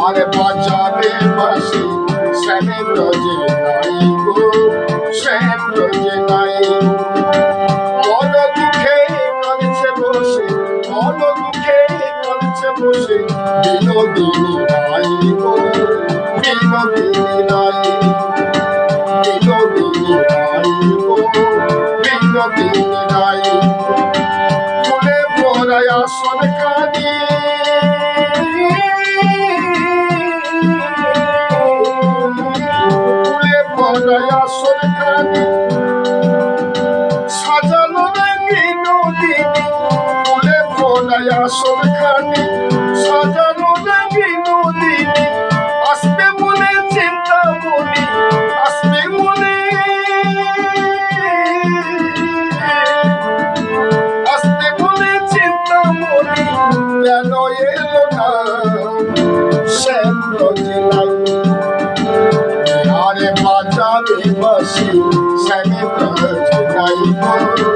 আরে বাজারে বাসি শ্যামের রোজে নাই গো, শ্যাম রোজে নাই। মন দুঃখে কাঁদছে বসে, মন দুঃখে কাঁদছে বসে, বিনোদিনী নাই গো, বিনোদিনী নাই, বিনোদিনী নাই গো, বিনোদিনী নাই। ফুলে ভরায় আসন কানি, ফুলে ভরায় আসন কানি, সাজালো রে বিনোদিনী, ফুলে ভরায় আসন কানি, সাজালো রে বিনোদিনী। আসবে মনে চিন্তা মনে, আসবে মনে, আসবে মনে চিন্তা মনে, কেন এলো না শ্যাম রোজে নাই। আরে বাজারে বাসি শ্যামের রোজে নাই গো।